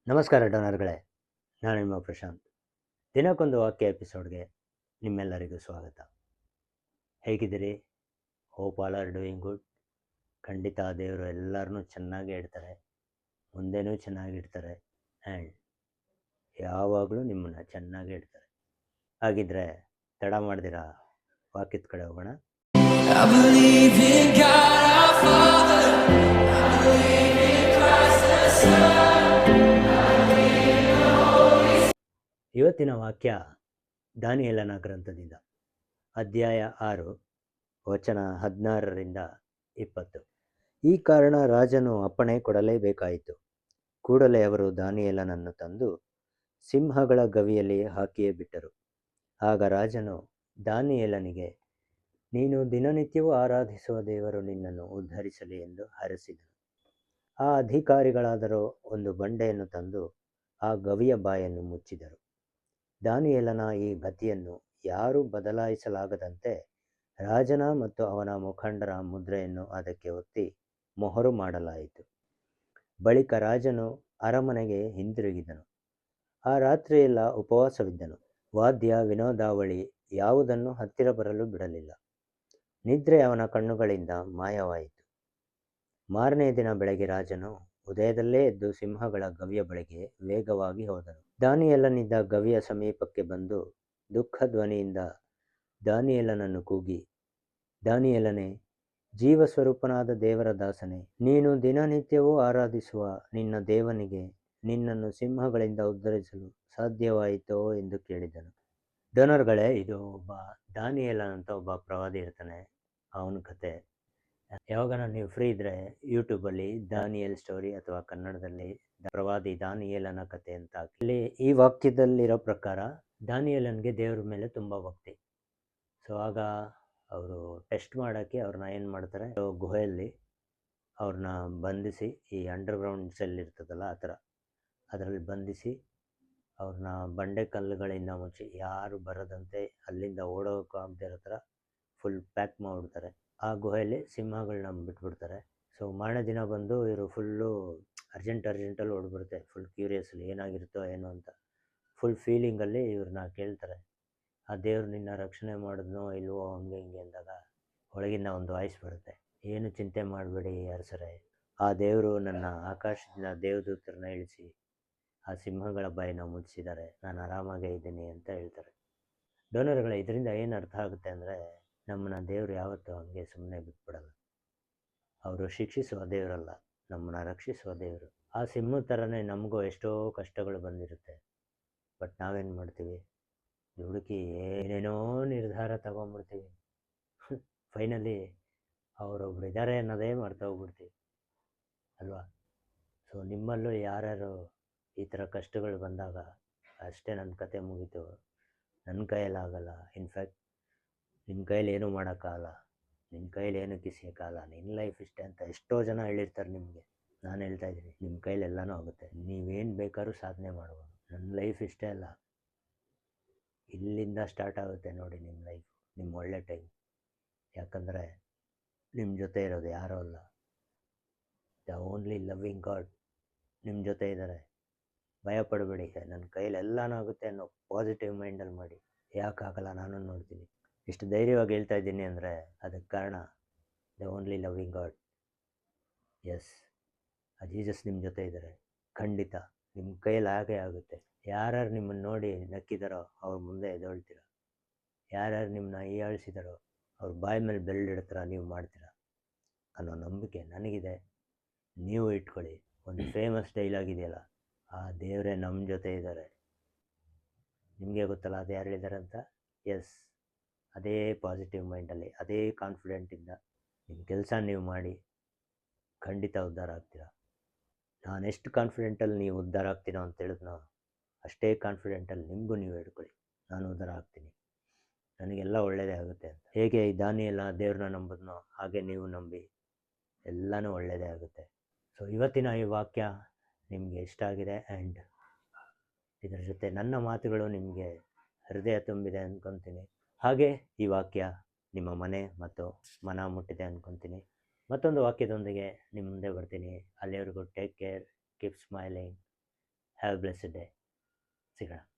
ನಮಸ್ಕಾರ ಡೋನರ್ಗಳೇ, ನಾನು ನಿಮ್ಮ ಪ್ರಶಾಂತ್. ದಿನಕ್ಕೊಂದು ವಾಕ್ಯ ಎಪಿಸೋಡ್ಗೆ ನಿಮ್ಮೆಲ್ಲರಿಗೂ ಸ್ವಾಗತ. ಹೇಗಿದ್ದೀರಿ? Hope all are doing good. ಖಂಡಿತ ದೇವರು ಎಲ್ಲರನ್ನೂ ಚೆನ್ನಾಗಿ ಇಡ್ತಾರೆ, ಮುಂದೆನೂ ಚೆನ್ನಾಗಿಡ್ತಾರೆ ಆ್ಯಂಡ್ ಯಾವಾಗಲೂ ನಿಮ್ಮನ್ನು ಚೆನ್ನಾಗಿ ಇಡ್ತಾರೆ. ಹಾಗಿದ್ರೆ ತಡ ಮಾಡ್ದಿರಾ ವಾಕ್ಯದ ಕಡೆ ಹೋಗೋಣ. I believe in God our Father, I believe in Christ the Son. ಇವತ್ತಿನ ವಾಕ್ಯ ದಾನಿಯೇಲನ ಗ್ರಂಥದಿಂದ, ಅಧ್ಯಾಯ 6, ವಚನ 16ರಿಂದ 20. ಈ ಕಾರಣ ರಾಜನು ಅಪ್ಪಣೆ ಕೊಡಲೇಬೇಕಾಯಿತು. ಕೂಡಲೇ ಅವರು ದಾನಿಯೇಲನನ್ನು ತಂದು ಸಿಂಹಗಳ ಗವಿಯಲ್ಲಿ ಹಾಕಿಯೇ ಬಿಟ್ಟರು. ಆಗ ರಾಜನು ದಾನಿಯೇಲನಿಗೆ, ನೀನು ದಿನನಿತ್ಯವೂ ಆರಾಧಿಸುವ ದೇವರು ನಿನ್ನನ್ನು ಉದ್ಧರಿಸಲಿ ಎಂದು ಹರಸಿದನು. ಆ ಅಧಿಕಾರಿಗಳಾದರೂ ಒಂದು ಬಂಡೆಯನ್ನು ತಂದು ಆ ಗವಿಯ ಬಾಯನ್ನು ಮುಚ್ಚಿದರು. ದಾನಿಯೇಲನ ಈ ಗತಿಯನ್ನು ಯಾರೂ ಬದಲಾಯಿಸಲಾಗದಂತೆ ರಾಜನ ಮತ್ತು ಅವನ ಮುಖಂಡರ ಮುದ್ರೆಯನ್ನು ಅದಕ್ಕೆ ಒತ್ತಿ ಮೊಹರು ಮಾಡಲಾಯಿತು. ಬಳಿಕ ರಾಜನು ಅರಮನೆಗೆ ಹಿಂದಿರುಗಿದನು. ಆ ರಾತ್ರಿಯೆಲ್ಲ ಉಪವಾಸವಿದ್ದನು. ವಾದ್ಯ ವಿನೋದಾವಳಿ ಯಾವುದನ್ನು ಹತ್ತಿರ ಬರಲು ಬಿಡಲಿಲ್ಲ. ನಿದ್ರೆ ಅವನ ಕಣ್ಣುಗಳಿಂದ ಮಾಯವಾಯಿತು. ಮಾರನೇ ದಿನ ಬೆಳಗ್ಗೆ ರಾಜನು ಉದಯದಲ್ಲೇ ಎದ್ದು ಸಿಂಹಗಳ ಗವಿಯ ಬಳಿಗೆ ವೇಗವಾಗಿ ಹೋದನು. ದಾನಿಯೇಲನಿದ್ದ ಗವಿಯ ಸಮೀಪಕ್ಕೆ ಬಂದು ದುಃಖಧ್ವನಿಯಿಂದ ದಾನಿಯೇಲನನ್ನು ಕೂಗಿ, ದಾನಿಯೇಲನೇ, ಜೀವಸ್ವರೂಪನಾದ ದೇವರ ದಾಸನೇ, ನೀನು ದಿನನಿತ್ಯವೂ ಆರಾಧಿಸುವ ನಿನ್ನ ದೇವನಿಗೆ ನಿನ್ನನ್ನು ಸಿಂಹಗಳಿಂದ ಉದ್ಧರಿಸಲು ಸಾಧ್ಯವಾಯಿತೋ ಎಂದು ಕೇಳಿದನು. ಡೋನರ್ಗಳೇ, ಇದು ಒಬ್ಬ ದಾನಿಯೇಲನ್ ಅಂತ ಒಬ್ಬ ಪ್ರವಾದಿ ಇರ್ತಾನೆ, ಅವನ ಕತೆ. ಯಾವಾಗ ನೀವು ಫ್ರೀ ಇದ್ದರೆ ಯೂಟ್ಯೂಬಲ್ಲಿ ದಾನಿಯೇಲ್ ಸ್ಟೋರಿ ಅಥವಾ ಕನ್ನಡದಲ್ಲಿ ಪ್ರವಾದಿ ದಾನಿಯೇಲನ ಕತೆ ಅಂತ ಇಲ್ಲಿ ಈ ವಾಕ್ಯದಲ್ಲಿರೋ ಪ್ರಕಾರ ದಾನಿಯೇಲನ್ಗೆ ದೇವ್ರ ಮೇಲೆ ತುಂಬ ಭಕ್ತಿ. ಸೊ ಆಗ ಅವರು ಟೆಸ್ಟ್ ಮಾಡೋಕ್ಕೆ ಅವ್ರನ್ನ ಏನು ಮಾಡ್ತಾರೆ, ಗುಹೆಯಲ್ಲಿ ಅವ್ರನ್ನ ಬಂಧಿಸಿ, ಈ ಅಂಡರ್ಗ್ರೌಂಡ್ ಸೆಲ್ ಇರ್ತದಲ್ಲ ಆ ಥರ, ಅದರಲ್ಲಿ ಬಂಧಿಸಿ ಅವ್ರನ್ನ ಬಂಡೆ ಕಲ್ಲುಗಳಿಂದ ಮುಚ್ಚಿ ಯಾರು ಬರದಂತೆ ಅಲ್ಲಿಂದ ಓಡೋಕ್ಕಾಗದೇ ಇರೋ ಥರ ಫುಲ್ ಪ್ಯಾಕ್ ಮಾಡಿಬಿಡ್ತಾರೆ. ಆ ಗುಹೆಯಲ್ಲಿ ಸಿಂಹಗಳನ್ನ ಬಿಟ್ಬಿಡ್ತಾರೆ. ಸೊ ಮಾರನೇ ದಿನ ಬಂದು ಇವರು ಫುಲ್ಲು ಅರ್ಜೆಂಟಲ್ಲಿ ಓಡ್ಬಿಡುತ್ತೆ. ಫುಲ್ ಕ್ಯೂರಿಯಸ್ಲಿ ಏನಾಗಿರುತ್ತೋ ಏನೋ ಅಂತ ಫುಲ್ ಫೀಲಿಂಗಲ್ಲಿ ಇವ್ರನ್ನ ಕೇಳ್ತಾರೆ, ಆ ದೇವ್ರು ನಿನ್ನ ರಕ್ಷಣೆ ಮಾಡಿದ್ನೋ ಇಲ್ವೋ ಹಂಗೆ ಹಿಂಗೆ ಅಂದಾಗ ಒಳಗಿಂದ ಒಂದು ವಾಯ್ಸ್ ಬರುತ್ತೆ, ಏನು ಚಿಂತೆ ಮಾಡಬೇಡಿ ಅರಸರೇ, ಆ ದೇವರು ನನ್ನ ಆಕಾಶದಿಂದ ದೇವದೂತರನ್ನ ಇಳಿಸಿ ಆ ಸಿಂಹಗಳ ಬಾಯಿನ ಮುಚ್ಚಿದ್ದಾರೆ, ನಾನು ಆರಾಮಾಗೇ ಇದ್ದೀನಿ ಅಂತ ಹೇಳ್ತಾರೆ. ಡೋನರ್ಗಳೇ, ಇದರಿಂದ ಏನು ಅರ್ಥ ಆಗುತ್ತೆ ಅಂದರೆ, ನಮ್ಮನ್ನು ದೇವರು ಯಾವತ್ತೂ ಹಂಗೆ ಸುಮ್ಮನೆ ಬಿಟ್ಬಿಡಲ್ಲ. ಅವರು ಶಿಕ್ಷಿಸುವ ದೇವರಲ್ಲ, ನಮ್ಮನ್ನು ರಕ್ಷಿಸುವ ದೇವರು. ಆ ಸಿಂಹದ ಥರನೇ ನಮಗೂ ಎಷ್ಟೋ ಕಷ್ಟಗಳು ಬಂದಿರುತ್ತೆ. ಬಟ್ ನಾವೇನು ಮಾಡ್ತೀವಿ, ಹುಡುಕಿ ಏನೇನೋ ನಿರ್ಧಾರ ತಗೊಂಡ್ಬಿಡ್ತೀವಿ. ಫೈನಲಿ ಅವರೊಬ್ರು ಇದ್ದಾರೆ ಅನ್ನೋದೇ ಮಾಡ್ತಾ ಹೋಗ್ಬಿಡ್ತೀವಿ ಅಲ್ವಾ? ಸೊ ನಿಮ್ಮಲ್ಲೂ ಯಾರ್ಯಾರು ಈ ಥರ ಕಷ್ಟಗಳು ಬಂದಾಗ ಅಷ್ಟೇ, ನನ್ನ ಕತೆ ಮುಗೀತು, ನನ್ನ ಕೈಯಲ್ಲಾಗಲ್ಲ, ಇನ್ಫ್ಯಾಕ್ಟ್ ನಿನ್ನ ಕೈಯಲ್ಲಿ ಏನೂ ಮಾಡೋಕ್ಕಾಗಲ್ಲ, ನಿನ್ನ ಕೈಯಲ್ಲಿ ಏನೂ ಕಿಸಿಯೋಕ್ಕಾಗಲ್ಲ, ನಿನ್ನ ಲೈಫ್ ಇಷ್ಟೇ ಅಂತ ಎಷ್ಟೋ ಜನ ಹೇಳಿರ್ತಾರೆ ನಿಮಗೆ. ನಾನು ಹೇಳ್ತಾ ಇದ್ದೀನಿ, ನಿಮ್ಮ ಕೈಲಿ ಎಲ್ಲನೂ ಆಗುತ್ತೆ, ನೀವೇನು ಬೇಕಾದ್ರೂ ಸಾಧನೆ ಮಾಡ್ಬೋದು. ನನ್ನ ಲೈಫ್ ಇಷ್ಟೇ ಅಲ್ಲ, ಇಲ್ಲಿಂದ ಸ್ಟಾರ್ಟ್ ಆಗುತ್ತೆ ನೋಡಿ ನಿಮ್ಮ ಲೈಫ್, ನಿಮ್ಮ ಒಳ್ಳೆ ಟೈಮ್. ಯಾಕಂದರೆ ನಿಮ್ಮ ಜೊತೆ ಇರೋದು ಯಾರೂ ಅಲ್ಲ, ದ ಓನ್ಲಿ ಲವ್ವಿಂಗ್ ಗಾಡ್ ನಿಮ್ಮ ಜೊತೆ ಇದ್ದಾರೆ. ಭಯ ಪಡಬೇಡಿ, ನನ್ನ ಕೈಯಲ್ಲಿ ಎಲ್ಲನೂ ಆಗುತ್ತೆ ಅನ್ನೋ ಪಾಸಿಟಿವ್ ಮೈಂಡಲ್ಲಿ ಮಾಡಿ. ಯಾಕಾಗಲ್ಲ, ನಾನು ನೋಡ್ತೀನಿ. ಇಷ್ಟು ಧೈರ್ಯವಾಗಿ ಹೇಳ್ತಾ ಇದ್ದೀನಿ ಅಂದರೆ ಅದಕ್ಕೆ ಕಾರಣ the only loving God. Yes, ಆ ಜೀಸಸ್ ನಿಮ್ಮ ಜೊತೆ ಇದ್ದಾರೆ. ಖಂಡಿತ ನಿಮ್ಮ ಕೈಯಲ್ಲಿ ಹಾಗೇ ಆಗುತ್ತೆ. ಯಾರ್ಯಾರು ನಿಮ್ಮನ್ನು ನೋಡಿ ನಕ್ಕಿದಾರೋ ಅವ್ರ ಮುಂದೆ ಎದ್ದೇಳ್ತೀರ, ಯಾರ್ಯಾರು ನಿಮ್ಮನ್ನ ಹೀಯಾಳಿಸಿದಾರೋ ಅವ್ರ ಬಾಯಿ ಮೇಲೆ ಬೆರಳಿಡ್ತೀರ, ನೀವು ಮಾಡ್ತೀರ ಅನ್ನೋ ನಂಬಿಕೆ ನನಗಿದೆ. ನೀವು ಇಟ್ಕೊಳ್ಳಿ. ಒಂದು ಫೇಮಸ್ ಡೈಲಾಗ್ ಇದೆಯಲ್ಲ, ಆ ದೇವರೇ ನಮ್ಮ ಜೊತೆ ಇದ್ದಾರೆ. ನಿಮಗೆ ಗೊತ್ತಲ್ಲ ಅದು ಯಾರು ಹೇಳಿದ್ದಾರೆ ಅಂತ? ಎಸ್, ಅದೇ ಪಾಸಿಟಿವ್ ಮೈಂಡಲ್ಲಿ, ಅದೇ ಕಾನ್ಫಿಡೆಂಟಿಂದ ನಿಮ್ಮ ಕೆಲಸ ನೀವು ಮಾಡಿ, ಖಂಡಿತ ಉದ್ಧಾರ ಆಗ್ತೀರ. ನಾನೆಷ್ಟು ಕಾನ್ಫಿಡೆಂಟಲ್ಲಿ ನೀವು ಉದ್ಧಾರ ಆಗ್ತೀನೋ ಅಂತ ಹೇಳಿದ್ನೋ, ಅಷ್ಟೇ ಕಾನ್ಫಿಡೆಂಟಲ್ಲಿ ನಿಮಗೂ ನೀವು ಹೇಳ್ಕೊಳ್ಳಿ, ನಾನು ಉದ್ಧಾರ ಆಗ್ತೀನಿ, ನನಗೆಲ್ಲ ಒಳ್ಳೆಯದೇ ಆಗುತ್ತೆ ಅಂತ. ಹೇಗೆ ಈ ದಾನಿಯೇಲ ದೇವ್ರನ್ನ ನಂಬಿದ್ನೋ ಹಾಗೆ ನೀವು ನಂಬಿ, ಎಲ್ಲನೂ ಒಳ್ಳೆಯದೇ ಆಗುತ್ತೆ. ಸೊ ಇವತ್ತಿನ ಈ ವಾಕ್ಯ ನಿಮಗೆ ಇಷ್ಟ ಆಗಿದೆ ಆ್ಯಂಡ್ ಇದರ ಜೊತೆ ನನ್ನ ಮಾತುಗಳು ನಿಮಗೆ ಹೃದಯ ತುಂಬಿದೆ ಅಂದ್ಕೊತೀನಿ. ಹಾಗೆ ಈ ವಾಕ್ಯ ನಿಮ್ಮ ಮನೆ ಮತ್ತು ಮನ ಮುಟ್ಟಿದೆ ಅಂದ್ಕೊತೀನಿ. ಮತ್ತೊಂದು ವಾಕ್ಯದೊಂದಿಗೆ ನಿಮ್ಮ ಮುಂದೆ ಬರ್ತೀನಿ. ಅಲ್ಲಿವರೆಗೂ take care, keep smiling. Have blessed day. ಸಿಗೋಣ.